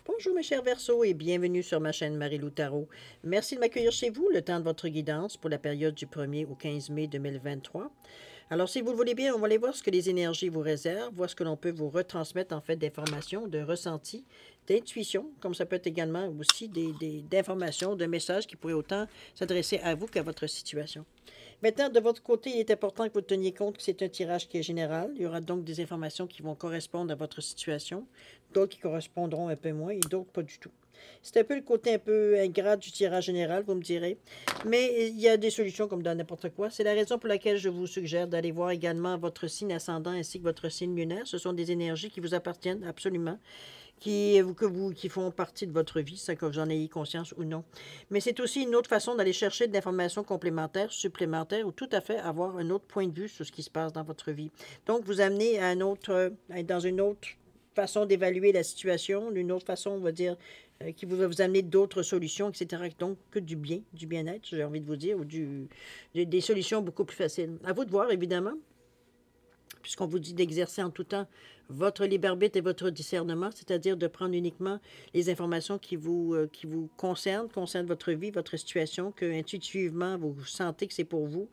Bonjour mes chers Verseaux et bienvenue sur ma chaîne Marie-Lou Tarot. Merci de m'accueillir chez vous le temps de votre guidance pour la période du 1er au 15 mai 2023. Alors si vous le voulez bien, on va aller voir ce que les énergies vous réservent, voir ce que l'on peut vous retransmettre en fait d'informations, de ressentis, d'intuition, comme ça peut être également aussi d'informations, de messages qui pourraient autant s'adresser à vous qu'à votre situation. Maintenant, de votre côté, il est important que vous teniez compte que c'est un tirage qui est général. Il y aura donc des informations qui vont correspondre à votre situation, d'autres qui correspondront un peu moins et d'autres pas du tout. C'est un peu le côté un peu ingrat du tirage général, vous me direz. Mais il y a des solutions comme dans n'importe quoi. C'est la raison pour laquelle je vous suggère d'aller voir également votre signe ascendant ainsi que votre signe lunaire. Ce sont des énergies qui vous appartiennent absolument, qui font partie de votre vie, ça que vous en ayez conscience ou non. Mais c'est aussi une autre façon d'aller chercher de l'information complémentaire, supplémentaire, ou tout à fait avoir un autre point de vue sur ce qui se passe dans votre vie. Donc, vous amenez à dans une autre façon d'évaluer la situation, une autre façon, on va dire, qui va vous amener d'autres solutions, etc. Donc, que du bien, du bien-être, j'ai envie de vous dire, ou des solutions beaucoup plus faciles. À vous de voir, évidemment, puisqu'on vous dit d'exercer en tout temps votre libre arbitre et votre discernement, c'est-à-dire de prendre uniquement les informations qui vous concernent votre vie, votre situation, que intuitivement vous sentez que c'est pour vous,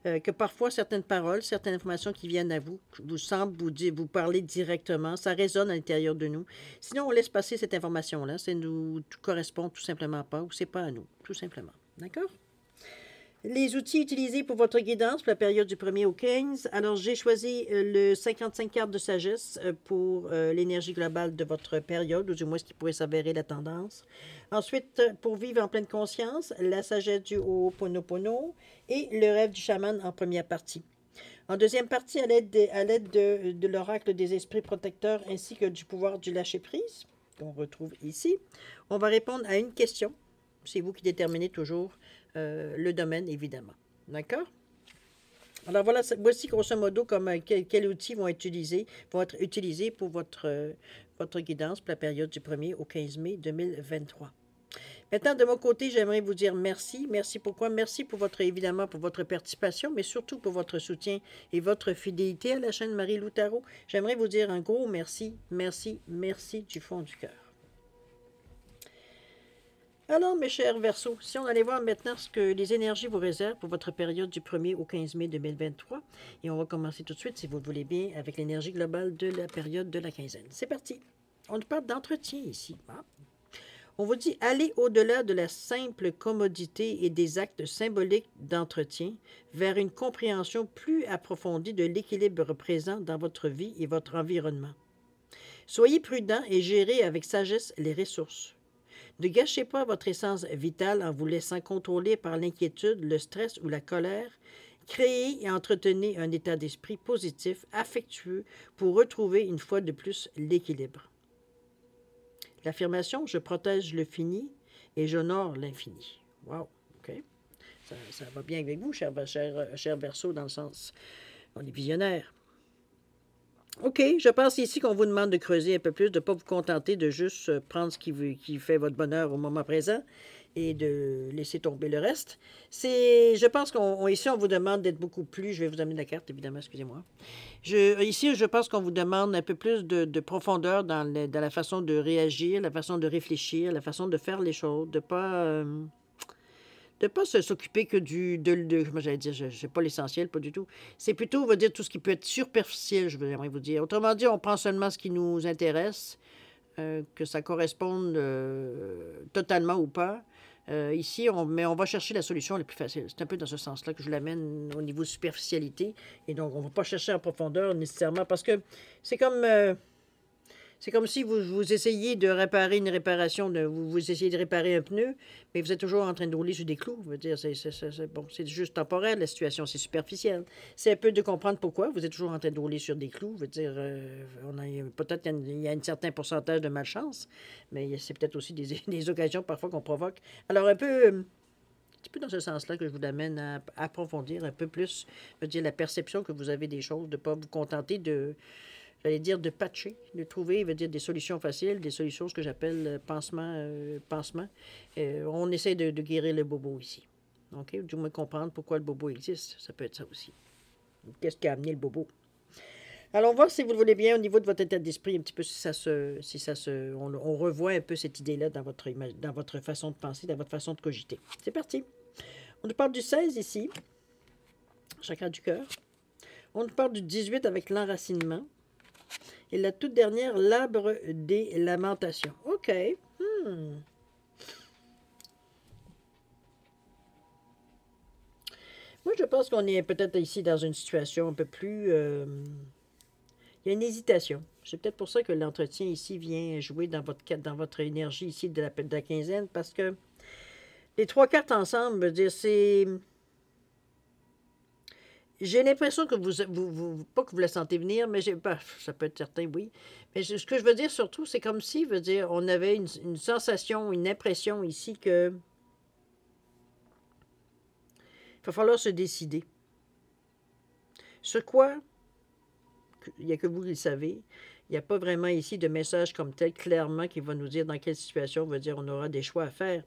que parfois certaines paroles, certaines informations qui viennent à vous, vous semblent vous parler directement, ça résonne à l'intérieur de nous. Sinon, on laisse passer cette information-là, ça nous correspond tout simplement pas, ou c'est pas à nous, tout simplement. D'accord? Les outils utilisés pour votre guidance pour la période du 1er au 15. Alors, j'ai choisi le 55 cartes de sagesse pour l'énergie globale de votre période, ou du moins ce qui pourrait s'avérer la tendance. Ensuite, pour vivre en pleine conscience, la sagesse du Ho'oponopono et le rêve du chaman en première partie. En deuxième partie, à l'aide de l'oracle des esprits protecteurs ainsi que du pouvoir du lâcher-prise, qu'on retrouve ici, on va répondre à une question. C'est vous qui déterminez toujours le domaine, évidemment. D'accord? Alors voilà, voici grosso modo comme quels outils vont être utilisés pour votre guidance pour la période du 1er au 15 mai 2023. Maintenant, de mon côté, j'aimerais vous dire merci. Merci pourquoi? Merci pour évidemment, pour votre participation, mais surtout pour votre soutien et votre fidélité à la chaîne Marie-Lou Tarot. J'aimerais vous dire un gros merci, merci, merci du fond du cœur. Alors, mes chers Verseaux, si on allait voir maintenant ce que les énergies vous réservent pour votre période du 1er au 15 mai 2023, et on va commencer tout de suite, si vous le voulez bien, avec l'énergie globale de la période de la quinzaine. C'est parti. On nous parle d'entretien ici. Ah. On vous dit, allez au-delà de la simple commodité et des actes symboliques d'entretien vers une compréhension plus approfondie de l'équilibre présent dans votre vie et votre environnement. Soyez prudent et gérez avec sagesse les ressources. Ne gâchez pas votre essence vitale en vous laissant contrôler par l'inquiétude, le stress ou la colère. Créez et entretenez un état d'esprit positif, affectueux, pour retrouver une fois de plus l'équilibre. L'affirmation « Je protège le fini et j'honore l'infini ». Wow, OK. Ça va bien avec vous, cher Verseau, dans le sens, on est visionnaire. OK, je pense ici qu'on vous demande de creuser un peu plus, de ne pas vous contenter de juste prendre ce qui fait votre bonheur au moment présent et de laisser tomber le reste. Je pense qu'ici, on vous demande d'être beaucoup plus... Je vais vous amener la carte, évidemment, excusez-moi. Ici, je pense qu'on vous demande un peu plus de profondeur dans la façon de réagir, la façon de réfléchir, la façon de faire les choses, de pas s'occuper que comment j'allais dire, je sais pas l'essentiel, pas du tout. C'est plutôt, on va dire, tout ce qui peut être superficiel, j'aimerais vous dire. Autrement dit, on prend seulement ce qui nous intéresse, que ça corresponde totalement ou pas. Ici, on va chercher la solution la plus facile. C'est un peu dans ce sens-là que je l'amène au niveau superficialité. Et donc, on ne va pas chercher en profondeur nécessairement parce que c'est comme... c'est comme si vous essayez de réparer une réparation, vous essayez de réparer un pneu, mais vous êtes toujours en train de rouler sur des clous. Je veux dire, c'est juste temporaire, la situation, c'est superficielle. C'est un peu de comprendre pourquoi vous êtes toujours en train de rouler sur des clous. Je veux dire, peut-être qu'il y a un certain pourcentage de malchance, mais c'est peut-être aussi des occasions parfois qu'on provoque. Alors, un petit peu dans ce sens-là que je vous amène à approfondir un peu plus, je veux dire, la perception que vous avez des choses, de ne pas vous contenter j'allais dire de patcher, de trouver, veut dire des solutions faciles, des solutions, ce que j'appelle pansement. On essaie de guérir le bobo ici. OK? Du moins comprendre pourquoi le bobo existe. Ça peut être ça aussi. Qu'est-ce qui a amené le bobo? Allons voir si vous le voulez bien au niveau de votre état d'esprit, un petit peu on revoit un peu cette idée-là dans votre façon de penser, dans votre façon de cogiter. C'est parti. On nous parle du 16 ici, chakra du cœur. On nous parle du 18 avec l'enracinement. Et la toute dernière, l'arbre des lamentations. OK. Moi, je pense qu'on est peut-être ici dans une situation un peu plus... il y a une hésitation. C'est peut-être pour ça que l'entretien ici vient jouer dans votre énergie ici de la quinzaine, parce que les trois cartes ensemble, veut dire, c'est... J'ai l'impression que pas que vous la sentez venir, mais ça peut être certain, oui. Mais ce que je veux dire surtout, c'est comme si, veut dire, on avait une sensation, une impression ici que il va falloir se décider. Sur quoi, il n'y a que vous qui le savez. Il n'y a pas vraiment ici de message comme tel clairement qui va nous dire dans quelle situation, veut dire, on aura des choix à faire.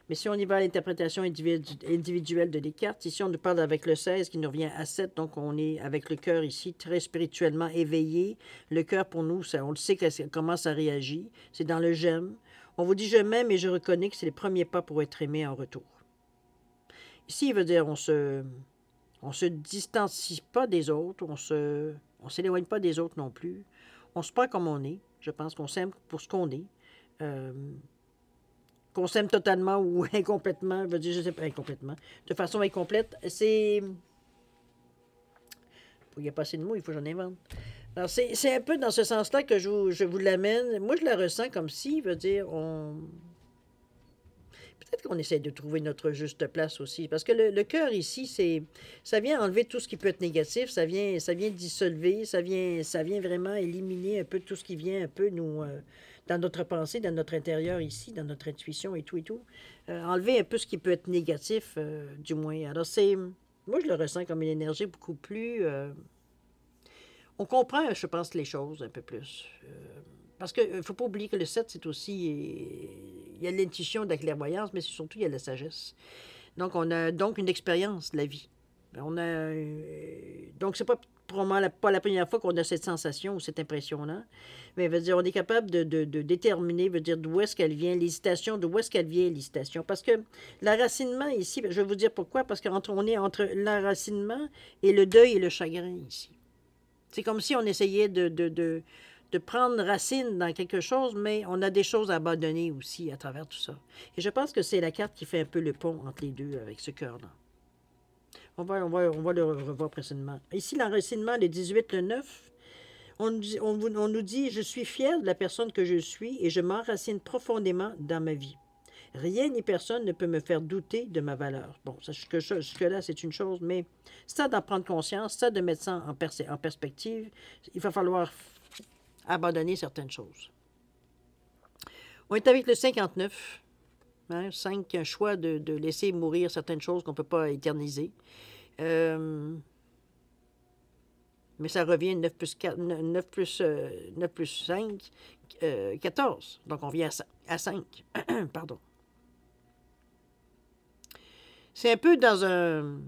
Mais si on y va à l'interprétation individuelle de les cartes, ici on nous parle avec le 16 qui nous revient à 7, donc on est avec le cœur ici très spirituellement éveillé. Le cœur pour nous, on le sait comment ça réagit, c'est dans le j'aime. On vous dit je m'aime et je reconnais que c'est les premiers pas pour être aimé en retour. Ici, il veut dire on se distancie pas des autres, on s'éloigne pas des autres non plus. On se prend comme on est, je pense qu'on s'aime pour ce qu'on est. Qu'on s'aime totalement ou incomplètement, je veux dire, je sais pas, incomplètement, de façon incomplète, c'est... Il n'y a pas assez de mots, il faut que j'en invente. Alors, c'est un peu dans ce sens-là que je vous l'amène. Moi, je la ressens comme si, veut dire, peut-être qu'on essaie de trouver notre juste place aussi. Parce que le cœur ici, ça vient enlever tout ce qui peut être négatif, ça vient dissolver, ça vient vraiment éliminer un peu tout ce qui vient un peu nous... dans notre pensée, dans notre intérieur ici, dans notre intuition et tout et tout. Enlever un peu ce qui peut être négatif, du moins. Alors, moi, je le ressens comme une énergie beaucoup plus... on comprend, je pense, les choses un peu plus. Parce qu'il ne faut pas oublier que le 7, c'est aussi... il y a l'intuition de la clairvoyance, mais surtout, il y a la sagesse. Donc, on a donc une expérience de la vie. Donc, c'est pas probablement pas la première fois qu'on a cette sensation ou cette impression-là. Mais veut dire, on est capable de déterminer, veut dire, d'où est-ce qu'elle vient, l'hésitation, d'où est-ce qu'elle vient, l'hésitation. Parce que l'enracinement ici, je vais vous dire pourquoi, parce qu'on est entre l'enracinement et le deuil et le chagrin ici. C'est comme si on essayait de prendre racine dans quelque chose, mais on a des choses à abandonner aussi à travers tout ça. Et je pense que c'est la carte qui fait un peu le pont entre les deux avec ce cœur-là. On va le revoir précisément. Ici, l'enracinement, le 18, le 9, on nous dit « Je suis fier de la personne que je suis et je m'enracine profondément dans ma vie. Rien ni personne ne peut me faire douter de ma valeur. » Bon, jusque-là, c'est une chose, mais ça d'en prendre conscience, ça de mettre ça en perspective, il va falloir abandonner certaines choses. On est avec le 59. Hein, 5, un choix de laisser mourir certaines choses qu'on ne peut pas éterniser. Mais ça revient 9 plus, 4, 9 plus 5, 14. Donc, on vient à 5. Pardon. C'est un peu dans un...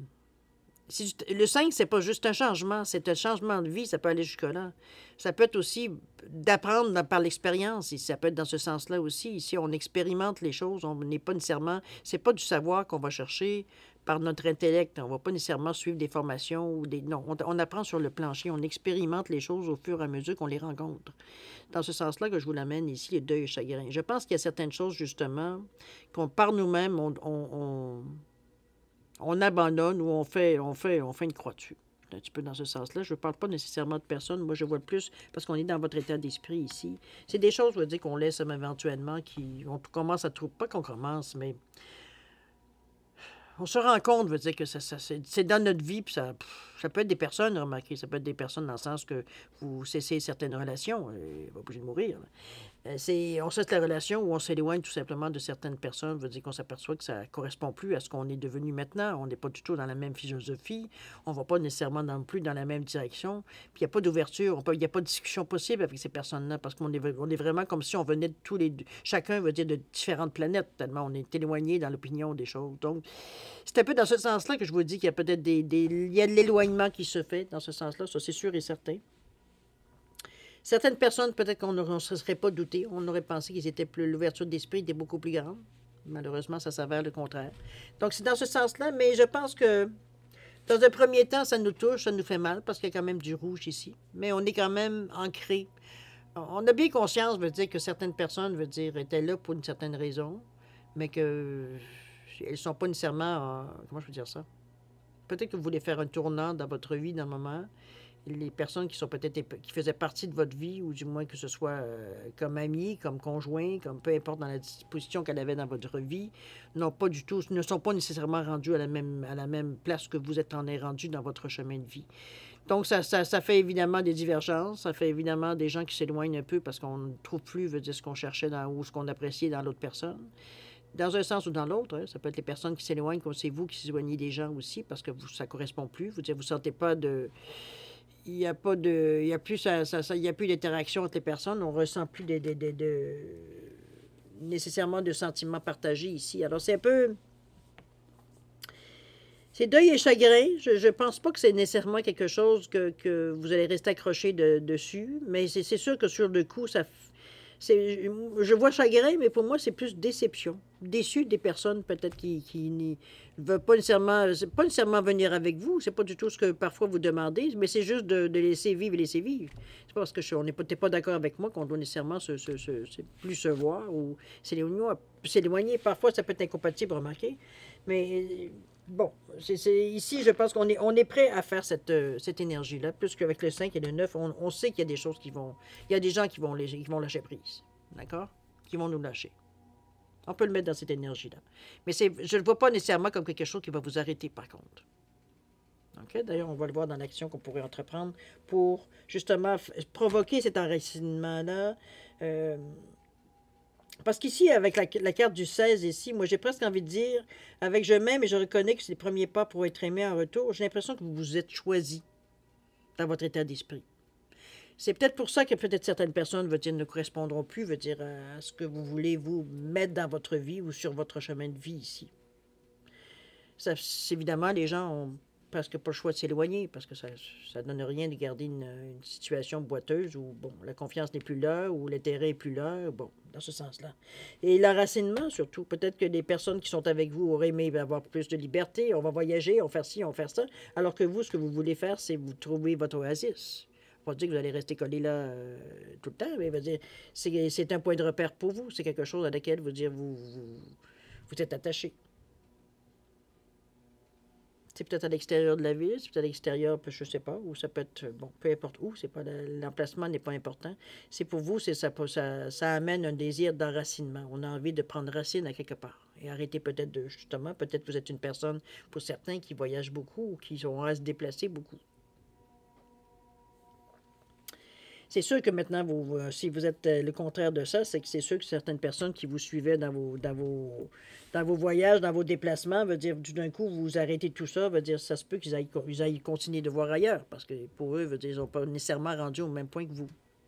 Le 5, c'est pas juste un changement, c'est un changement de vie, ça peut aller jusque-là. Ça peut être aussi d'apprendre par l'expérience, ça peut être dans ce sens-là aussi. Ici, on expérimente les choses, on n'est pas nécessairement... C'est pas du savoir qu'on va chercher par notre intellect, on va pas nécessairement suivre des formations ou des... Non, on apprend sur le plancher, on expérimente les choses au fur et à mesure qu'on les rencontre. Dans ce sens-là que je vous l'amène ici, le deuil et chagrin. Je pense qu'il y a certaines choses, justement, qu'on par nous-mêmes, on abandonne ou on fait une croix dessus. Un petit peu dans ce sens-là. Je ne parle pas nécessairement de personne. Moi, je vois le plus parce qu'on est dans votre état d'esprit ici. C'est des choses, je veux dire, qu'on laisse éventuellement, on commence à trouver, pas qu'on commence, mais on se rend compte, veut dire que c'est dans notre vie, puis ça peut être des personnes, remarquez, ça peut être des personnes dans le sens que vous cessez certaines relations, on va obligé de mourir. On cesse la relation ou on s'éloigne tout simplement de certaines personnes, veut dire qu'on s'aperçoit que ça ne correspond plus à ce qu'on est devenu maintenant. On n'est pas du tout dans la même philosophie, on ne va pas nécessairement non plus dans la même direction, puis il n'y a pas d'ouverture, il n'y a pas de discussion possible avec ces personnes-là, parce qu'on est vraiment comme si on venait de tous les deux, chacun veut dire de différentes planètes, tellement on est éloigné dans l'opinion des choses. Donc, c'est un peu dans ce sens-là que je vous dis qu'il y a peut-être il y a de l'éloignement qui se fait dans ce sens-là, ça c'est sûr et certain. Certaines personnes, peut-être qu'on ne se serait pas douté. On aurait pensé qu'ils étaient plus, l'ouverture d'esprit était beaucoup plus grande. Malheureusement, ça s'avère le contraire. Donc, c'est dans ce sens-là, mais je pense que dans un premier temps, ça nous touche, ça nous fait mal, parce qu'il y a quand même du rouge ici. Mais on est quand même ancré. On a bien conscience, veut dire, que certaines personnes, veut dire, étaient là pour une certaine raison, mais que elles ne sont pas nécessairement... comment je peux dire ça? Peut-être que vous voulez faire un tournant dans votre vie dans le moment. Les personnes qui sont peut-être qui faisaient partie de votre vie, ou du moins que ce soit comme amis, comme conjoints, comme peu importe dans la disposition qu'elle avait dans votre vie, n'ont pas du tout, ne sont pas nécessairement rendus à la même place que vous êtes en est rendu dans votre chemin de vie. Donc, ça fait évidemment des divergences, ça fait évidemment des gens qui s'éloignent un peu parce qu'on ne trouve plus, veut dire, ce qu'on cherchait dans, ou ce qu'on appréciait dans l'autre personne. Dans un sens ou dans l'autre, hein, ça peut être les personnes qui s'éloignent, comme c'est vous qui s'éloignez des gens aussi, parce que ça ne correspond plus. Vous ne sentez pas de... Il n'y a pas de... Il n'y a plus, il y a plus d'interaction entre les personnes. On ne ressent plus nécessairement de sentiments partagés ici. Alors, c'est un peu... C'est deuil et chagrin. Je ne pense pas que c'est nécessairement quelque chose que vous allez rester accroché dessus, mais c'est sûr que sur le coup, je vois chagrin, mais pour moi, c'est plus déception. Déçu des personnes peut-être qui ne veulent pas nécessairement venir avec vous. C'est pas du tout ce que parfois vous demandez, mais c'est juste de laisser vivre et laisser vivre. C'est pas parce que on n'est pas d'accord avec moi qu'on doit nécessairement plus se voir ou s'éloigner. Parfois, ça peut être incompatible, remarquez. Mais bon, ici, je pense on est prêt à faire cette énergie-là, plus qu'avec le 5 et le 9, on sait qu'il y a des choses il y a des gens qui vont lâcher prise, d'accord? Qui vont nous lâcher. On peut le mettre dans cette énergie-là. Mais je ne le vois pas nécessairement comme quelque chose qui va vous arrêter, par contre. OK? D'ailleurs, on va le voir dans l'action qu'on pourrait entreprendre pour, justement, provoquer cet enracinement-là. Parce qu'ici, avec la carte du 16 ici, moi, j'ai presque envie de dire, avec je m'aime et je reconnais que c'est les premiers pas pour être aimé en retour, j'ai l'impression que vous vous êtes choisi dans votre état d'esprit. C'est peut-être pour ça que peut-être certaines personnes, veut dire, ne correspondront plus, veut dire, à ce que vous voulez vous mettre dans votre vie ou sur votre chemin de vie ici. Évidemment, les gens ont presque pas le choix de s'éloigner parce que ça ne donne rien de garder une situation boiteuse où, bon, la confiance n'est plus là, où l'intérêt n'est plus là, bon, dans ce sens-là. Et l'enracinement, surtout. Peut-être que les personnes qui sont avec vous auraient aimé avoir plus de liberté, on va voyager, on va faire ci, on va faire ça, alors que vous, ce que vous voulez faire, c'est vous trouver votre oasis. Pas dire que vous allez rester collé là tout le temps, mais veut dire, c'est un point de repère pour vous. C'est quelque chose à laquelle vous êtes attaché. C'est peut-être à l'extérieur de la ville, c'est peut-être à l'extérieur, je ne sais pas, ou ça peut être, bon, peu importe où, c'est pas l'emplacement n'est pas important. C'est pour vous, ça amène un désir d'enracinement. On a envie de prendre racine à quelque part. Et arrêter peut-être justement, peut-être vous êtes une personne, pour certains, qui voyagent beaucoup ou qui ont à se déplacer beaucoup. C'est sûr que maintenant, si vous êtes le contraire de ça, c'est que c'est sûr que certaines personnes qui vous suivaient dans vos voyages, dans vos déplacements, veut dire, tout d'un coup, vous arrêtez tout ça, veut dire, ça se peut qu'ils aillent continuer de voir ailleurs, parce que pour eux, veut dire, ils n'ont pas nécessairement rendu au même point que vous,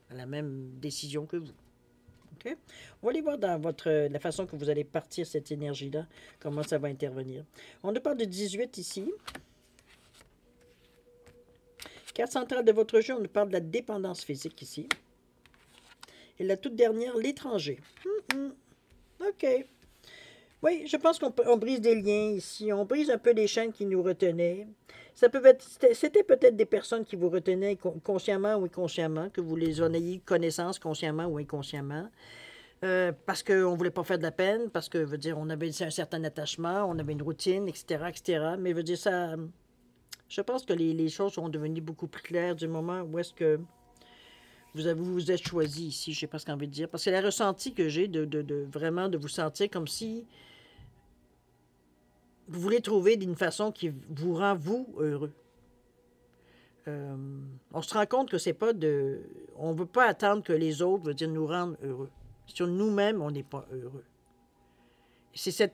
à la même décision que vous. OK? On va aller voir dans la façon que vous allez partir cette énergie-là, comment ça va intervenir. On nous parle de 18 ici. Carte centrale de votre jeu, on nous parle de la dépendance physique ici. Et la toute dernière, l'étranger. OK. Oui, je pense qu'on brise des liens ici. On brise un peu les chaînes qui nous retenaient. C'était peut-être des personnes qui vous retenaient consciemment ou inconsciemment, que vous les en ayez connaissance consciemment ou inconsciemment. Parce qu'on ne voulait pas faire de la peine, parce que, veut dire, on avait un certain attachement, on avait une routine, etc., etc. Mais, veut dire, ça... Je pense que les choses sont devenues beaucoup plus claires du moment où est-ce que vous êtes choisi ici, je sais pas ce qu'on veut dire. Parce que la ressenti que j'ai vraiment de vous sentir comme si vous voulez trouver d'une façon qui vous rend, vous, heureux. On se rend compte que c'est pas de... On ne veut pas attendre que les autres, veut dire, nous rendent heureux. Sur nous-mêmes, on n'est pas heureux. C'est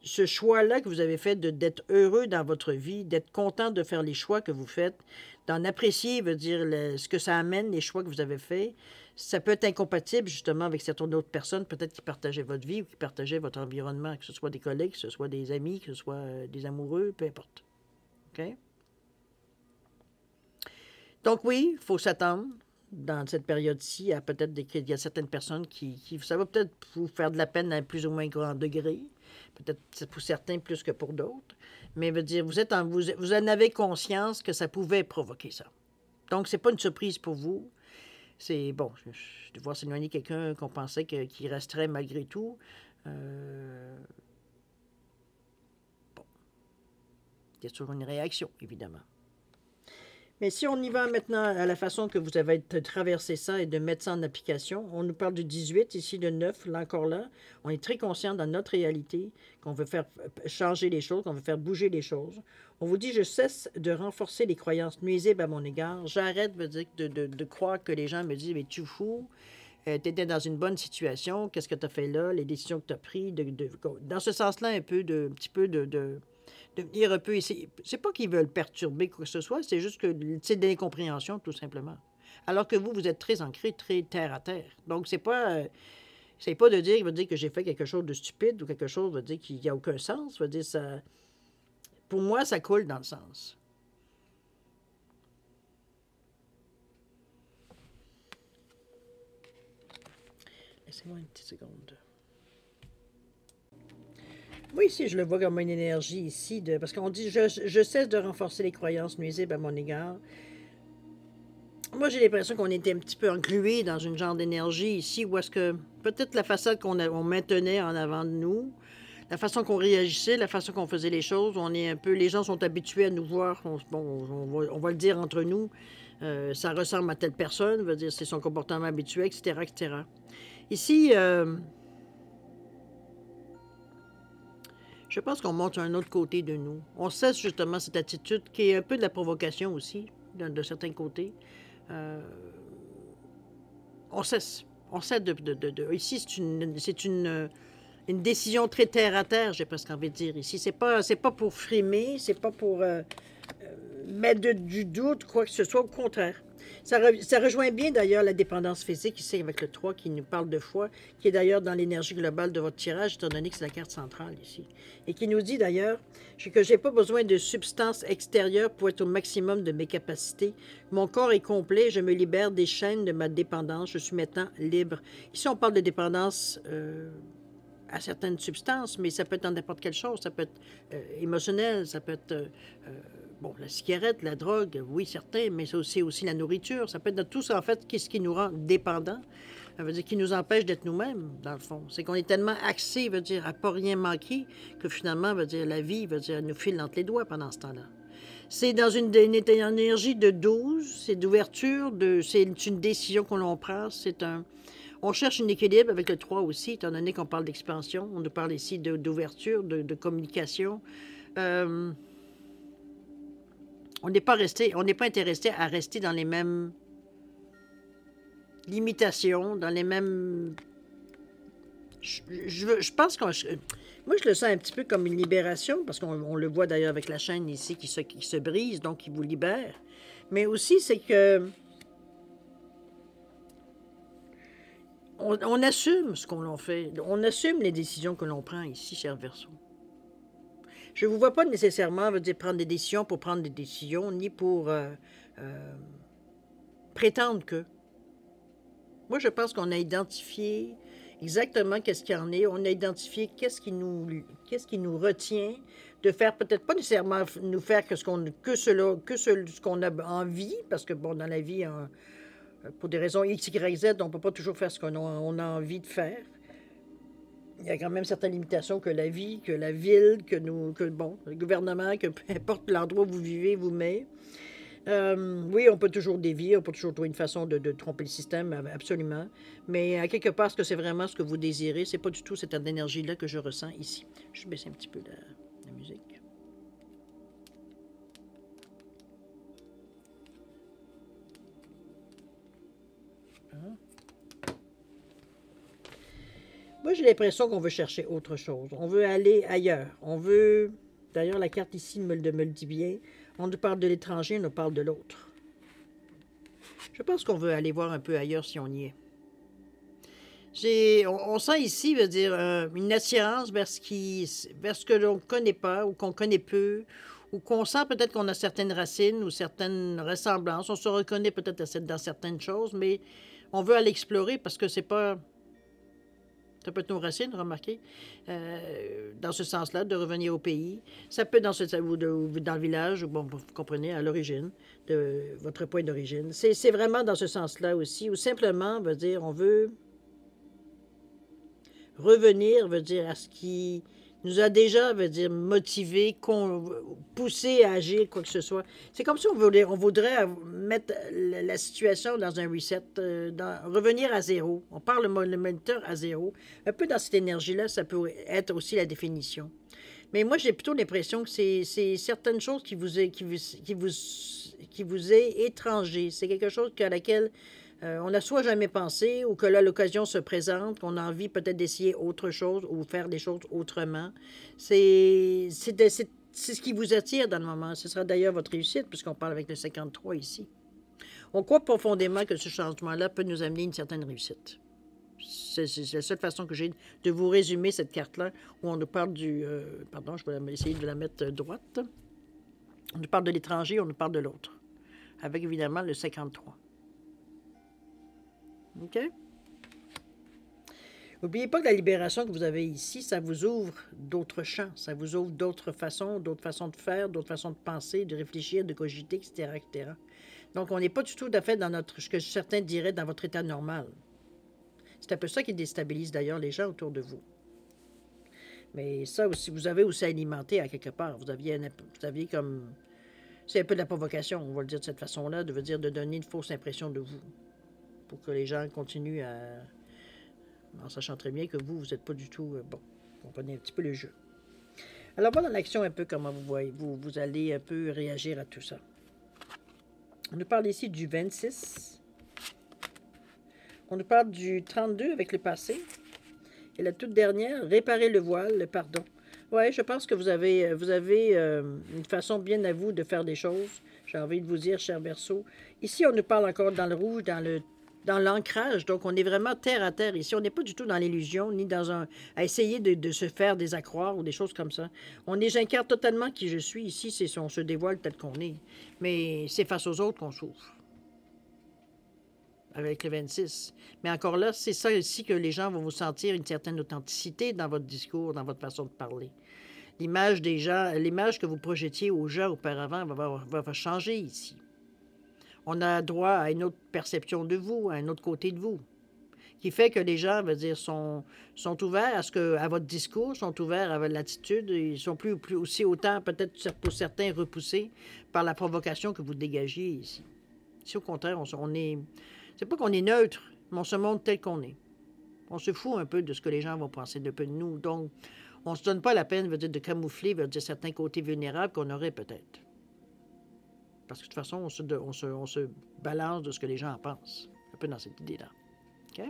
ce choix-là que vous avez fait d'être heureux dans votre vie, d'être content de faire les choix que vous faites, d'en apprécier, veut dire, ce que ça amène, les choix que vous avez faits. Ça peut être incompatible, justement, avec certaines autres personnes, peut-être qui partageaient votre vie ou qui partageaient votre environnement, que ce soit des collègues, que ce soit des amis, que ce soit des amoureux, peu importe. OK? Donc oui, il faut s'attendre. dans cette période-ci, il y a certaines personnes ça va peut-être vous faire de la peine à un plus ou moins grand degré, peut-être pour certains plus que pour d'autres, mais veut dire, vous en avez conscience que ça pouvait provoquer ça. Donc, c'est pas une surprise pour vous. C'est bon, de voir s'éloigner quelqu'un qu'on pensait qu'il resterait malgré tout. Bon, il y a toujours une réaction, évidemment. Mais si on y va maintenant à la façon que vous avez traversé ça et de mettre ça en application, on nous parle du 18, ici le 9, là encore là. On est très conscient dans notre réalité qu'on veut faire changer les choses, qu'on veut faire bouger les choses. On vous dit, je cesse de renforcer les croyances nuisibles à mon égard. J'arrête de croire que les gens me disent, mais tu fous, tu étais dans une bonne situation, qu'est-ce que tu as fait là, les décisions que tu as prises. Dans ce sens-là, un petit peu de venir un peu ici. C'est pas qu'ils veulent perturber quoi que ce soit, c'est juste que c'est de l'incompréhension, tout simplement. Alors que vous êtes très ancré, très terre à terre. Donc, c'est pas de dire que j'ai fait quelque chose de stupide ou quelque chose, veut dire qu'il n'y a aucun sens. Veut dire ça. Pour moi, ça coule dans le sens. Laissez-moi une petite seconde. Oui, ici, je le vois comme une énergie ici, parce qu'on dit je cesse de renforcer les croyances nuisibles à mon égard. Moi, j'ai l'impression qu'on était un petit peu englué dans une genre d'énergie ici, où est-ce que peut-être la façade on maintenait en avant de nous, la façon qu'on réagissait, la façon qu'on faisait les choses, on est un peu, les gens sont habitués à nous voir, on va le dire entre nous, ça ressemble à telle personne, veut dire c'est son comportement habituel, etc., etc. Ici, je pense qu'on monte un autre côté de nous. On cesse justement cette attitude qui est un peu de la provocation aussi, de certains côtés. On cesse. On cesse ici, c'est une décision très terre à terre, j'ai presque envie de dire. Ici, c'est pas pour frimer, c'est pas pour mettre du doute, quoi que ce soit, au contraire. Ça rejoint bien d'ailleurs la dépendance physique ici avec le 3 qui nous parle de foi, qui est d'ailleurs dans l'énergie globale de votre tirage, étant donné que c'est la carte centrale ici. Et qui nous dit d'ailleurs que je n'ai pas besoin de substances extérieures pour être au maximum de mes capacités. Mon corps est complet, je me libère des chaînes de ma dépendance, je suis maintenant libre. Ici, on parle de dépendance à certaines substances, mais ça peut être dans n'importe quelle chose. Ça peut être émotionnel, ça peut être... bon, la cigarette, la drogue, oui, certain, mais c'est aussi la nourriture. Ça peut être de tout ça, en fait, qu'est-ce qui nous rend dépendants. Ça veut dire qui nous empêche d'être nous-mêmes, dans le fond. C'est qu'on est tellement axé, veut dire, à pas rien manquer, que finalement, veut dire, la vie, veut dire, nous file entre les doigts pendant ce temps-là. C'est dans une énergie de 12, c'est d'ouverture, c'est une décision que l'on prend, on cherche un équilibre avec le 3 aussi, étant donné qu'on parle d'expansion. On nous parle ici d'ouverture, de communication. On n'est pas intéressé à rester dans les mêmes limitations, dans les mêmes... Je pense moi, je le sens un petit peu comme une libération, parce qu'on le voit d'ailleurs avec la chaîne ici qui se brise, donc qui vous libère. Mais aussi, c'est que on assume ce qu'on fait. On assume les décisions que l'on prend ici, cher Verseau. Je ne vous vois pas nécessairement prendre des décisions pour prendre des décisions, ni pour prétendre que. Moi, je pense qu'on a identifié exactement qu'est-ce qu'il y en est. On a identifié qu'est-ce qui nous retient de faire, peut-être pas nécessairement nous faire ce qu'on a envie, parce que, bon, dans la vie, pour des raisons X, Y, Z, on ne peut pas toujours faire ce qu'on a envie de faire. Il y a quand même certaines limitations que la vie, que la ville, bon, le gouvernement, que peu importe l'endroit où vous vivez, vous met. Oui, on peut toujours dévier, on peut toujours trouver une façon de tromper le système, absolument. Mais à quelque part, est-ce que c'est vraiment ce que vous désirez? C'est pas du tout cette énergie-là que je ressens ici. Je vais baisser un petit peu la musique. Moi, j'ai l'impression qu'on veut chercher autre chose. On veut aller ailleurs. On veut... D'ailleurs, la carte ici me le dit bien. On nous parle de l'étranger, on nous parle de l'autre. Je pense qu'on veut aller voir un peu ailleurs si on y est. On sent ici, une attirance vers ce que l'on ne connaît pas ou qu'on connaît peu, ou qu'on sent peut-être qu'on a certaines racines ou certaines ressemblances. On se reconnaît peut-être dans certaines choses, mais on veut aller explorer parce que c'est pas... Ça peut être nos racines, remarquez, dans ce sens-là, de revenir au pays. Ça peut être dans le village, bon, vous comprenez, à l'origine, de votre point d'origine. C'est vraiment dans ce sens-là aussi, ou simplement, veut dire, on veut revenir, veut dire, à ce qui nous a déjà, veut dire, motivé, poussé à agir, quoi que ce soit. C'est comme si on voudrait mettre la situation dans un reset, revenir à zéro. On parle le moniteur à zéro. Un peu dans cette énergie-là, ça peut être aussi la définition. Mais moi, j'ai plutôt l'impression que c'est certaines choses qui vous est étranger. C'est quelque chose à laquelle on n'a soit jamais pensé ou que là, l'occasion se présente, qu'on a envie peut-être d'essayer autre chose ou faire des choses autrement. C'est ce qui vous attire dans le moment. Ce sera d'ailleurs votre réussite, puisqu'on parle avec le 53 ici. On croit profondément que ce changement-là peut nous amener une certaine réussite. C'est la seule façon que j'ai de vous résumer cette carte-là, où on nous parle du... pardon, je vais essayer de la mettre droite. On nous parle de l'étranger, on nous parle de l'autre. Avec évidemment le 53. OK? N'oubliez pas que la libération que vous avez ici, ça vous ouvre d'autres champs, ça vous ouvre d'autres façons de faire, d'autres façons de penser, de réfléchir, de cogiter, etc., etc. Donc, on n'est pas du tout à fait dans ce que certains diraient dans votre état normal. C'est un peu ça qui déstabilise d'ailleurs les gens autour de vous. Mais ça aussi, vous avez aussi alimenté à quelque part. Vous aviez comme... C'est un peu de la provocation, on va le dire de cette façon-là, de donner une fausse impression de vous. Pour que les gens continuent en sachant très bien que vous n'êtes pas du tout... bon, vous comprenez un petit peu le jeu. Alors, voilà dans l'action un peu comment vous allez un peu réagir à tout ça. On nous parle ici du 26. On nous parle du 32 avec le passé. Et la toute dernière, réparer le voile, le pardon. Oui, je pense que vous avez une façon bien à vous de faire des choses. J'ai envie de vous dire, cher Verseau. Ici, on nous parle encore dans le rouge, dans l'ancrage. Donc, on est vraiment terre à terre ici. On n'est pas du tout dans l'illusion, ni à essayer de se faire des accroires ou des choses comme ça. J'incarne totalement qui je suis ici. On se dévoile tel qu'on est. Mais c'est face aux autres qu'on souffre. Avec le 26. Mais encore là, c'est ça ici que les gens vont vous sentir une certaine authenticité dans votre discours, dans votre façon de parler. L'image des gens, l'image que vous projetiez aux gens auparavant va changer ici. On a droit à une autre perception de vous, à un autre côté de vous, qui fait que les gens, sont ouverts à votre discours, sont ouverts à votre l'attitude, ils sont plus aussi autant, peut-être pour certains, repoussés par la provocation que vous dégagez ici. Ici, au contraire, on est... C'est pas qu'on est neutre, mais on se montre tel qu'on est. On se fout un peu de ce que les gens vont penser d'un peu de nous. Donc, on ne se donne pas la peine de camoufler certains côtés vulnérables qu'on aurait peut-être. Parce que de toute façon, on se balance de ce que les gens en pensent. Un peu dans cette idée-là. OK?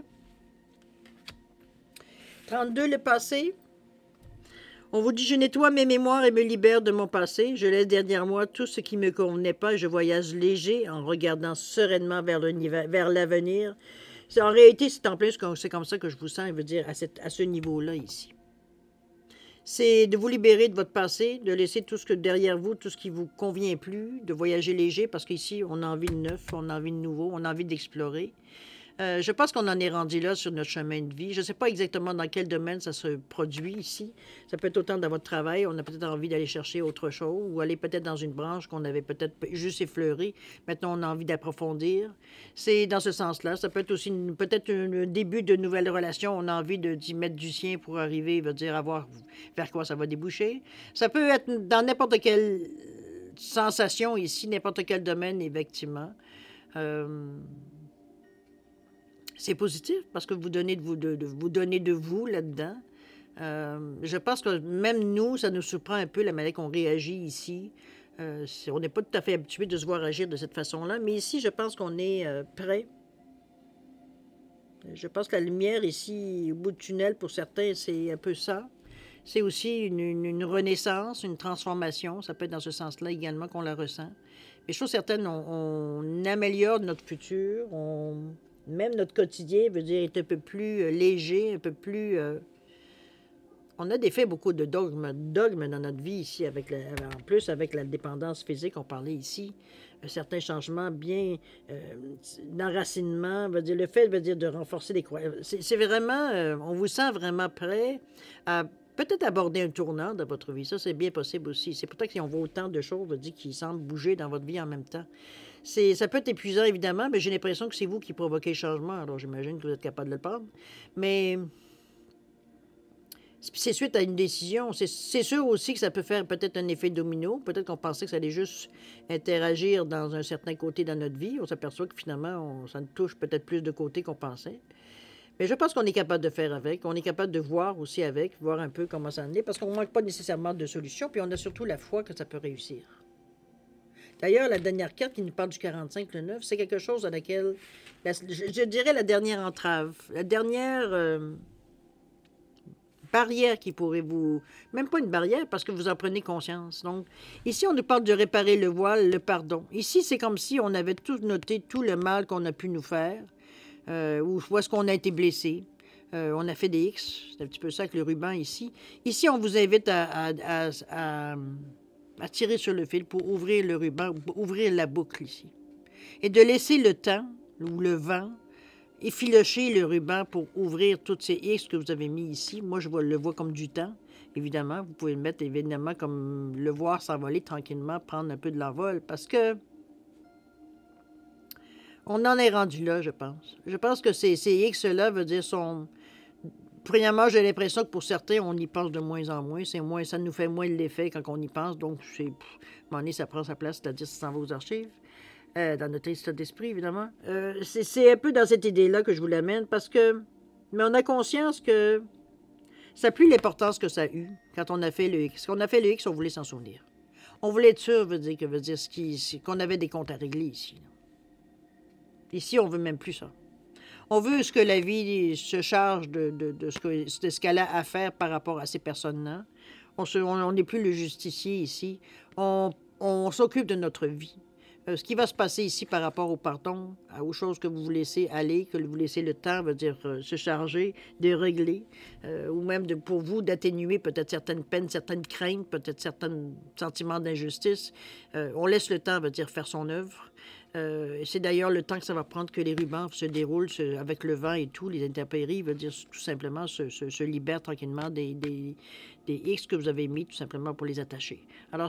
32, le passé. On vous dit, je nettoie mes mémoires et me libère de mon passé. Je laisse derrière moi tout ce qui ne me convenait pas. Je voyage léger en regardant sereinement vers l'avenir. En réalité, c'est comme ça que je vous sens, je veux dire, à ce niveau-là ici. C'est de vous libérer de votre passé, de laisser tout ce que derrière vous, tout ce qui ne vous convient plus, de voyager léger, parce qu'ici, on a envie de neuf, on a envie de nouveau, on a envie d'explorer. Je pense qu'on en est rendu là sur notre chemin de vie. Je ne sais pas exactement dans quel domaine ça se produit ici. Ça peut être autant dans votre travail. On a peut-être envie d'aller chercher autre chose ou aller peut-être dans une branche qu'on avait peut-être juste effleurée. Maintenant, on a envie d'approfondir. C'est dans ce sens-là. Ça peut être aussi peut-être un début de nouvelles relations. On a envie d'y mettre du sien pour arriver, à voir vers quoi ça va déboucher. Ça peut être dans n'importe quelle sensation ici, n'importe quel domaine, effectivement. C'est positif parce que vous donnez vous donnez de vous là-dedans. Je pense que même nous, ça nous surprend un peu la manière qu'on réagit ici. On n'est pas tout à fait habitué de se voir agir de cette façon-là, mais ici, je pense qu'on est prêt. Je pense que la lumière ici, au bout du tunnel, pour certains, c'est un peu ça. C'est aussi une renaissance, une transformation. Ça peut être dans ce sens-là également qu'on la ressent. Mais je trouve certaines, on améliore notre futur, même notre quotidien, est un peu plus léger, un peu plus On a défait beaucoup de dogmes dans notre vie ici, en plus avec la dépendance physique, on parlait ici, certains changements bien d'enracinement, veut dire le fait veut dire de renforcer les croyances. C'est vraiment, on vous sent vraiment prêt à peut-être aborder un tournant dans votre vie. Ça, c'est bien possible aussi. C'est pour ça qu'on voit autant de choses, veut dire, qui semblent bouger dans votre vie en même temps. Ça peut être épuisant, évidemment, mais j'ai l'impression que c'est vous qui provoquez le changement, alors j'imagine que vous êtes capable de le prendre. Mais c'est suite à une décision. C'est sûr aussi que ça peut faire peut-être un effet domino. Peut-être qu'on pensait que ça allait juste interagir dans un certain côté dans notre vie. On s'aperçoit que finalement, ça nous touche peut-être plus de côté qu'on pensait. Mais je pense qu'on est capable de faire avec. On est capable de voir aussi avec, voir un peu comment ça en est, parce qu'on ne manque pas nécessairement de solutions, puis on a surtout la foi que ça peut réussir. D'ailleurs, la dernière carte qui nous parle du 45, le 9, c'est quelque chose à laquelle, je dirais la dernière entrave, la dernière barrière qui pourrait vous... Même pas une barrière, parce que vous en prenez conscience. Donc, ici, on nous parle de réparer le voile, le pardon. Ici, c'est comme si on avait tout noté, tout le mal qu'on a pu nous faire, où est-ce qu'on a été blessé. On a fait des X, c'est un petit peu ça avec le ruban ici. Ici, on vous invite à tirer sur le fil pour ouvrir le ruban, pour ouvrir la boucle ici. Et de laisser le temps, ou le vent, effilocher le ruban pour ouvrir toutes ces X que vous avez mis ici. Moi, le vois comme du temps, évidemment. Vous pouvez le mettre, évidemment, comme le voir s'envoler tranquillement, prendre un peu de l'envol, parce que on en est rendu là, je pense. Je pense que ces X-là, veut dire, sont... Premièrement, j'ai l'impression que pour certains, on y pense de moins en moins. Ça nous fait moins l'effet quand on y pense. Donc, à un moment donné, ça prend sa place, c'est-à-dire ça s'en va aux archives. Dans notre état d'esprit, évidemment. C'est un peu dans cette idée-là que je vous l'amène, parce que... Mais on a conscience que ça n'a plus l'importance que ça a eu quand on a fait le X. Quand on a fait le X, on voulait s'en souvenir. On voulait être sûr, veut dire qu'on avait des comptes à régler ici. Là. Ici, on veut même plus ça. On veut ce que la vie se charge de ce qu'elle a à faire par rapport à ces personnes-là. On n'est plus le justicier ici. On s'occupe de notre vie. Ce qui va se passer ici par rapport au pardon, aux choses que vous laissez aller, que vous laissez le temps, veut dire se charger, de régler, ou même pour vous d'atténuer peut-être certaines peines, certaines craintes, peut-être certains sentiments d'injustice. On laisse le temps, veut dire, faire son œuvre. C'est d'ailleurs le temps que ça va prendre que les rubans se déroulent avec le vent et tout, les intempéries, veut dire tout simplement se libèrent tranquillement des X que vous avez mis tout simplement pour les attacher. Alors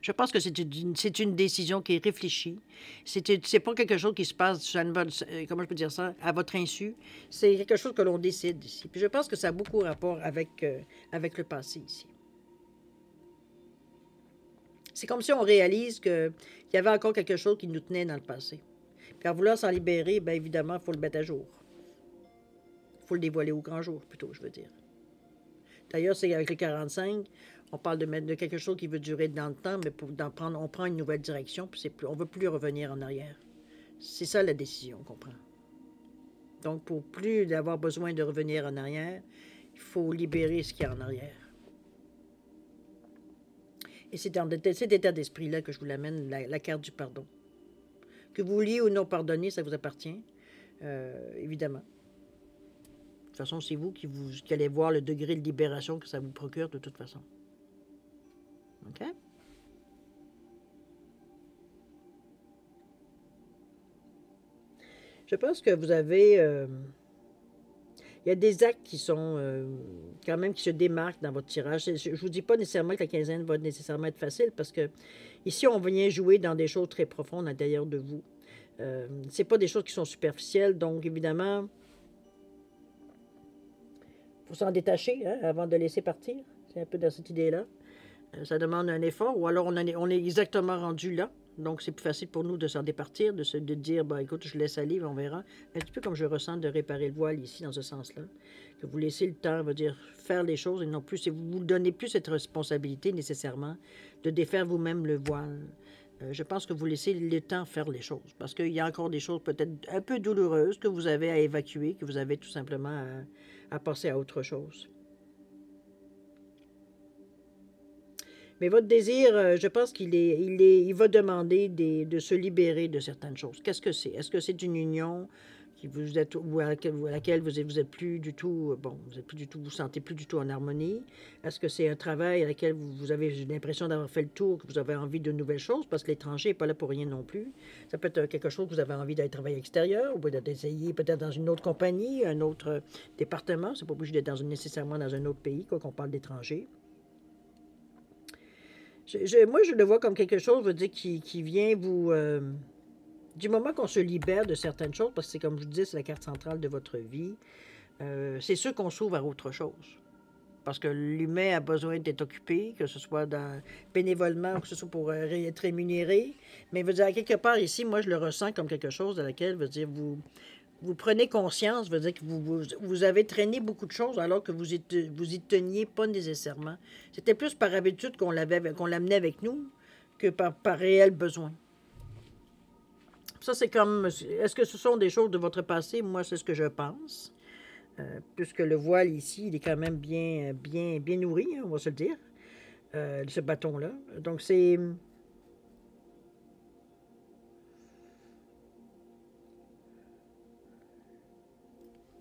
je pense que c'est une décision qui est réfléchie. C'est pas quelque chose qui se passe, comment je peux dire ça, à votre insu. C'est quelque chose que l'on décide ici. Puis je pense que ça a beaucoup rapport avec le passé ici. C'est comme si on réalise qu'il y avait encore quelque chose qui nous tenait dans le passé. Puis en voulant s'en libérer, bien évidemment, il faut le mettre à jour. Il faut le dévoiler au grand jour, plutôt, je veux dire. D'ailleurs, c'est avec le 45, on parle de quelque chose qui veut durer dans le temps, mais on prend une nouvelle direction, puis on ne veut plus revenir en arrière. C'est ça la décision qu'on prend. Donc, pour plus d'avoir besoin de revenir en arrière, il faut libérer ce qu'il y a en arrière. Et c'est dans cet état d'esprit-là que je vous l'amène, la carte du pardon. Que vous vouliez ou non pardonner, ça vous appartient, évidemment. De toute façon, c'est vous qui allez voir le degré de libération que ça vous procure de toute façon. OK? Je pense que vous avez... il y a des actes qui sont quand même qui se démarquent dans votre tirage. Je ne vous dis pas nécessairement que la quinzaine va nécessairement être facile parce que ici, on vient jouer dans des choses très profondes à l'intérieur de vous. Ce n'est pas des choses qui sont superficielles, donc évidemment, il faut s'en détacher avant de laisser partir. C'est un peu dans cette idée-là. Ça demande un effort, ou alors on est exactement rendu là. Donc, c'est plus facile pour nous de s'en départir, de dire, bah, écoute, je laisse aller, on verra. Un petit peu comme je ressens de réparer le voile ici, dans ce sens-là. Que vous laissez le temps, veut dire, faire les choses, et non plus, et vous ne donnez plus cette responsabilité, nécessairement, de défaire vous-même le voile. Je pense que vous laissez le temps faire les choses. Parce qu'il y a encore des choses peut-être un peu douloureuses que vous avez à évacuer, que vous avez tout simplement à passer à autre chose. Mais votre désir, je pense il va demander de se libérer de certaines choses. Qu'est-ce que c'est? Est-ce que c'est une union qui vous êtes, ou à laquelle vous êtes plus du tout, bon, vous êtes plus du tout, vous sentez plus du tout en harmonie? Est-ce que c'est un travail à laquelle vous avez l'impression d'avoir fait le tour, que vous avez envie de nouvelles choses? Parce que l'étranger n'est pas là pour rien non plus. Ça peut être quelque chose que vous avez envie d'aller travailler à l'extérieur, ou d'essayer peut-être dans une autre compagnie, un autre département. C'est pas obligé d'être nécessairement dans un autre pays, quoi qu'on parle d'étranger. Moi, je le vois comme quelque chose, je veux dire, qui vient vous... du moment qu'on se libère de certaines choses, parce que c'est comme je vous disais, c'est la carte centrale de votre vie, c'est sûr qu'on s'ouvre à autre chose. Parce que l'humain a besoin d'être occupé, que ce soit bénévolement ou que ce soit pour être rémunéré. Mais veut dire, à quelque part ici, moi, je le ressens comme quelque chose dans laquelle, veut dire, vous prenez conscience, veut dire que vous avez traîné beaucoup de choses alors que vous y teniez pas nécessairement. C'était plus par habitude qu'on l'amenait avec nous que par réel besoin. Ça, c'est comme... Est-ce que ce sont des choses de votre passé? Moi, c'est ce que je pense. Puisque le voile ici, il est quand même bien nourri, hein, on va se le dire, ce bâton-là. Donc, c'est...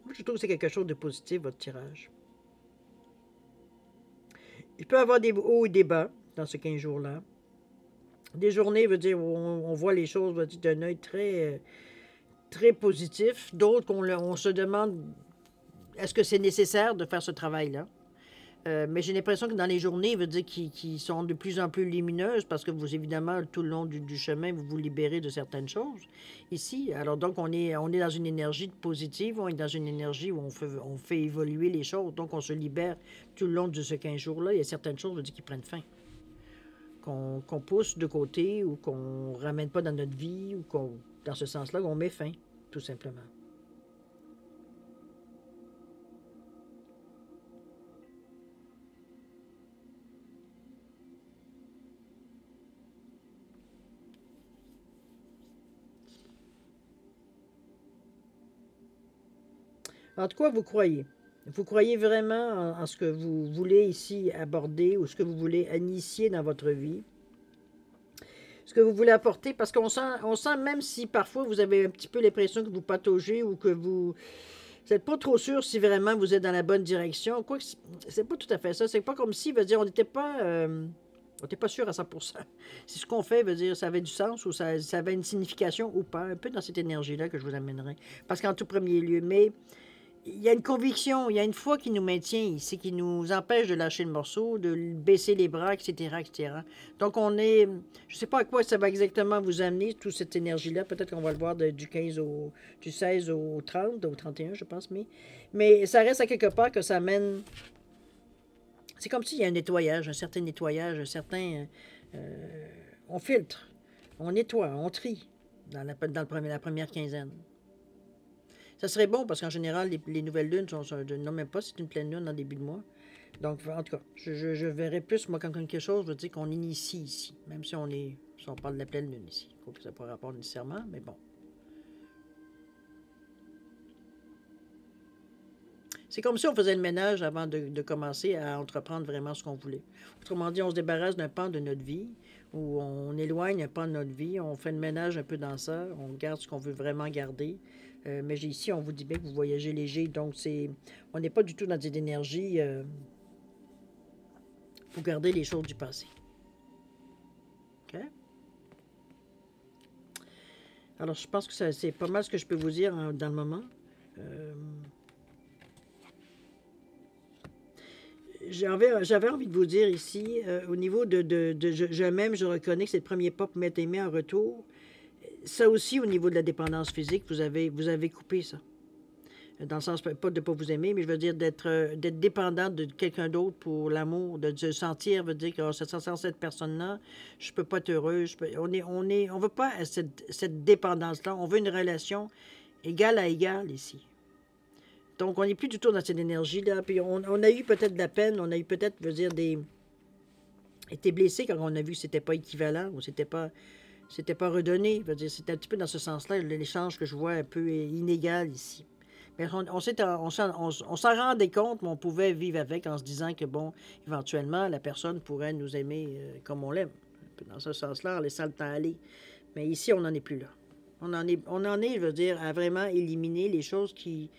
Moi, je trouve que c'est quelque chose de positif, votre tirage. Il peut y avoir des hauts et des bas dans ces 15 jours-là. Des journées, veut dire, où on voit les choses d'un œil très positif. D'autres, on se demande, est-ce que c'est nécessaire de faire ce travail-là? Mais j'ai l'impression que dans les journées, veut dire qui sont de plus en plus lumineuses, parce que vous, évidemment, tout le long du chemin, vous vous libérez de certaines choses ici. Alors donc, on est dans une énergie positive, on est dans une énergie où on fait évoluer les choses. Donc, on se libère tout le long de ces 15 jours-là. Il y a certaines choses, veut dire, qui prennent fin. Qu'on pousse de côté ou qu'on ramène pas dans notre vie, ou dans ce sens-là, qu'on met fin, tout simplement. En tout cas, vous croyez. Vous croyez vraiment en ce que vous voulez ici aborder ou ce que vous voulez initier dans votre vie. Ce que vous voulez apporter, parce qu'on sent même si parfois vous avez un petit peu l'impression que vous pataugez ou que vous n'êtes pas trop sûr si vraiment vous êtes dans la bonne direction. Quoique, c'est pas tout à fait ça. C'est pas comme si, veut dire, on n'était pas sûr à 100%. Si ce qu'on fait, veut dire, ça avait du sens ou ça avait une signification ou pas, un peu dans cette énergie-là que je vous amènerai. Parce qu'en tout premier lieu, mais il y a une conviction, il y a une foi qui nous maintient ici, qui nous empêche de lâcher le morceau, de baisser les bras, etc., etc. Donc, je ne sais pas à quoi ça va exactement vous amener, toute cette énergie-là. Peut-être qu'on va le voir du 16 au 30, au 31, je pense. Mais ça reste à quelque part que ça mène... C'est comme s'il y a un nettoyage, un certain nettoyage, on filtre, on nettoie, on trie dans la première quinzaine. Ça serait bon parce qu'en général, les nouvelles lunes non, même pas, c'est une pleine lune en début de mois. Donc, en tout cas, je verrais plus, moi, comme quelque chose, je veux dire qu'on initie ici, même si on parle de la pleine lune ici. Il faut que ça n'a pas rapport nécessairement, mais bon. C'est comme si on faisait le ménage avant de commencer à entreprendre vraiment ce qu'on voulait. Autrement dit, on se débarrasse d'un pan de notre vie, ou on éloigne un pan de notre vie, on fait le ménage un peu dans ça, on garde ce qu'on veut vraiment garder. Mais ici, on vous dit bien que vous voyagez léger, donc on n'est pas du tout dans cette énergie pour garder les choses du passé. OK? Alors, je pense que c'est pas mal ce que je peux vous dire dans le moment. J'avais envie de vous dire ici, au niveau de je m'aime, je reconnais que c'est le premier pas pour mettre aimé en retour. Ça aussi, au niveau de la dépendance physique, vous avez coupé ça. Dans le sens, pas de ne pas vous aimer, mais je veux dire d'être dépendante de quelqu'un d'autre pour l'amour, de se sentir, veut dire que sans cette personne-là, je ne peux pas être heureuse. On veut pas cette dépendance-là. On veut une relation égale à égale ici. Donc, on n'est plus du tout dans cette énergie-là. Puis, on a eu peut-être de la peine, on a eu peut-être, veut dire, été blessé quand on a vu que c'était pas équivalent ou c'était pas redonné. Veut dire, c'était un petit peu dans ce sens-là, l'échange que je vois un peu inégal ici. Mais on s'en rendait compte, mais on pouvait vivre avec en se disant que, bon, éventuellement, la personne pourrait nous aimer comme on l'aime. Dans ce sens-là, en laissant le temps aller. Mais ici, on n'en est plus là. je veux dire, à vraiment éliminer les choses qui,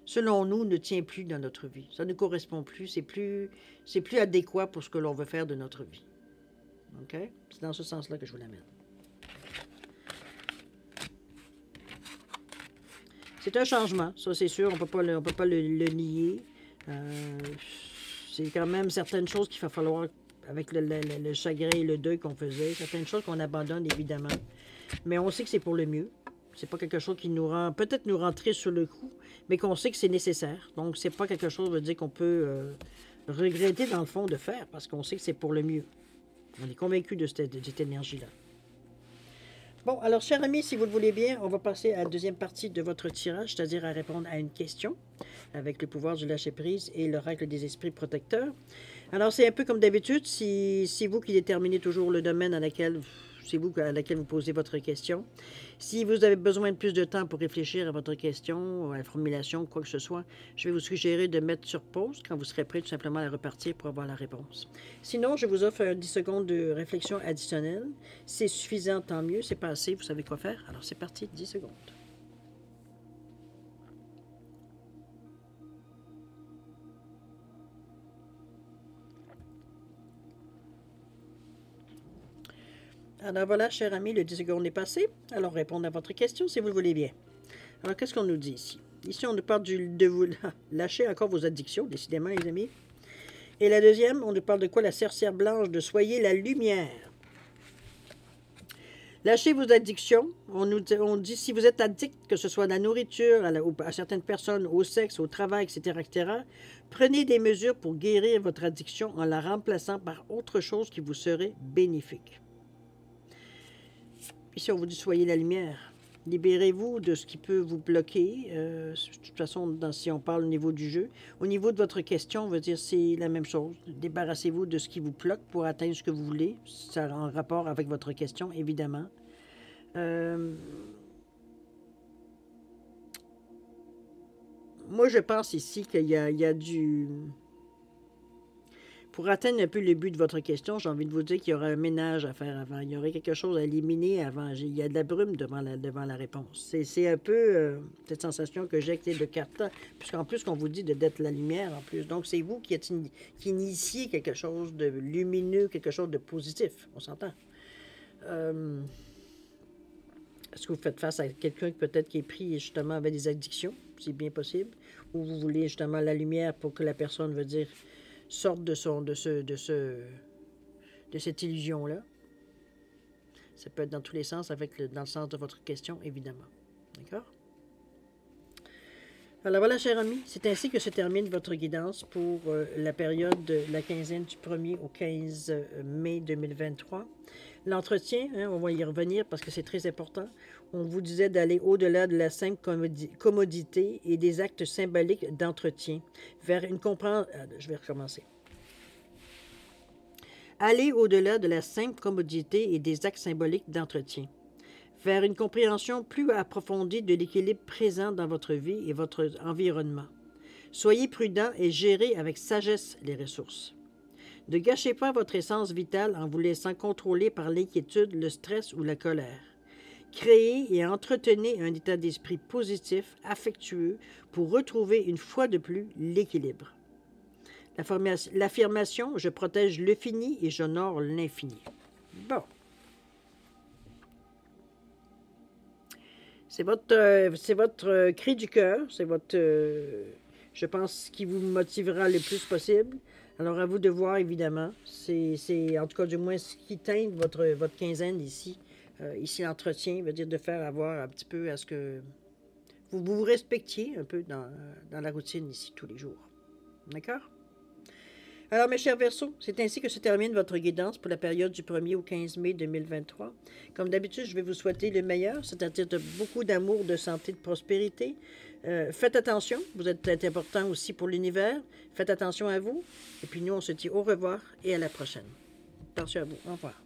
selon nous, ne tiennent plus dans notre vie. Ça ne correspond plus, c'est plus adéquat pour ce que l'on veut faire de notre vie. OK? C'est dans ce sens-là que je vous l'amène. C'est un changement, ça c'est sûr, on peut pas le nier. C'est quand même certaines choses qu'il va falloir, avec le chagrin et le deuil qu'on faisait, certaines choses qu'on abandonne évidemment, mais on sait que c'est pour le mieux. C'est pas quelque chose qui nous rend, peut-être nous rend tristes sur le coup, mais qu'on sait que c'est nécessaire. Donc c'est pas quelque chose, veut dire, qu'on peut regretter dans le fond de faire, parce qu'on sait que c'est pour le mieux. On est convaincu de cette énergie-là. Bon, alors, chers amis, si vous le voulez bien, on va passer à la deuxième partie de votre tirage, c'est-à-dire à répondre à une question avec le pouvoir du lâcher-prise et l'oracle des esprits protecteurs. Alors, c'est un peu comme d'habitude, si vous qui déterminez toujours le domaine à laquelle vous posez votre question. Si vous avez besoin de plus de temps pour réfléchir à votre question, à la formulation, quoi que ce soit, je vais vous suggérer de mettre sur pause quand vous serez prêt tout simplement à repartir pour avoir la réponse. Sinon, je vous offre 10 secondes de réflexion additionnelle. C'est suffisant, tant mieux. C'est pas assez, vous savez quoi faire. Alors, c'est parti, 10 secondes. Alors voilà, cher ami, le 10 secondes est passé. Alors, répondre à votre question si vous le voulez bien. Alors, qu'est-ce qu'on nous dit ici? Ici, on nous parle de vous lâcher encore vos addictions, décidément, les amis. Et la deuxième, on nous parle de quoi? La sorcière blanche, de soyez la lumière. Lâchez vos addictions. On dit si vous êtes addict, que ce soit à la nourriture, à certaines personnes, au sexe, au travail, etc., etc., prenez des mesures pour guérir votre addiction en la remplaçant par autre chose qui vous serait bénéfique. Ici, on vous dit soyez la lumière. Libérez-vous de ce qui peut vous bloquer. De toute façon, si on parle au niveau du jeu, au niveau de votre question, on va dire c'est la même chose. Débarrassez-vous de ce qui vous bloque pour atteindre ce que vous voulez. Ça en rapport avec votre question, évidemment. Moi, je pense ici qu'il y a du... Pour atteindre un peu le but de votre question, j'ai envie de vous dire qu'il y aura un ménage à faire avant. Il y aurait quelque chose à éliminer avant. Il y a de la brume devant la réponse. C'est un peu cette sensation que j'ai de carte, puisqu'en plus qu'on vous dit d'être la lumière en plus. Donc c'est vous qui initiez quelque chose de lumineux, quelque chose de positif. On s'entend. Est-ce que vous faites face à quelqu'un peut-être qui est pris justement avec des addictions? C'est bien possible. Ou vous voulez justement la lumière pour que la personne, veut dire, sorte de cette illusion-là. Ça peut être dans tous les sens, dans le sens de votre question, évidemment. D'accord? Alors voilà, chers amis, c'est ainsi que se termine votre guidance pour la période de la quinzaine du 1er au 15 mai 2023. L'entretien, hein, on va y revenir parce que c'est très important. On vous disait d'aller au-delà de la simple commodité et des actes symboliques d'entretien vers une compréhension... Je vais recommencer. Allez au-delà de la simple commodité et des actes symboliques d'entretien vers une compréhension plus approfondie de l'équilibre présent dans votre vie et votre environnement. Soyez prudent et gérez avec sagesse les ressources. Ne gâchez pas votre essence vitale en vous laissant contrôler par l'inquiétude, le stress ou la colère. Créez et entretenez un état d'esprit positif, affectueux, pour retrouver une fois de plus l'équilibre. L'affirmation « Je protège le fini et j'honore l'infini ». Bon. C'est votre cri du cœur, c'est votre, je pense, ce qui vous motivera le plus possible. Alors, à vous de voir, évidemment. C'est en tout cas, du moins, ce qui teinte votre quinzaine ici. Ici, l'entretien veut dire de faire avoir un petit peu à ce que vous respectiez un peu dans la routine ici, tous les jours. D'accord? Alors, mes chers Verseaux, c'est ainsi que se termine votre guidance pour la période du 1er au 15 mai 2023. Comme d'habitude, je vais vous souhaiter le meilleur, c'est-à-dire de beaucoup d'amour, de santé, de prospérité. Faites attention, vous êtes important aussi pour l'univers. Faites attention à vous. Et puis nous, on se dit au revoir et à la prochaine. Attention à vous. Au revoir.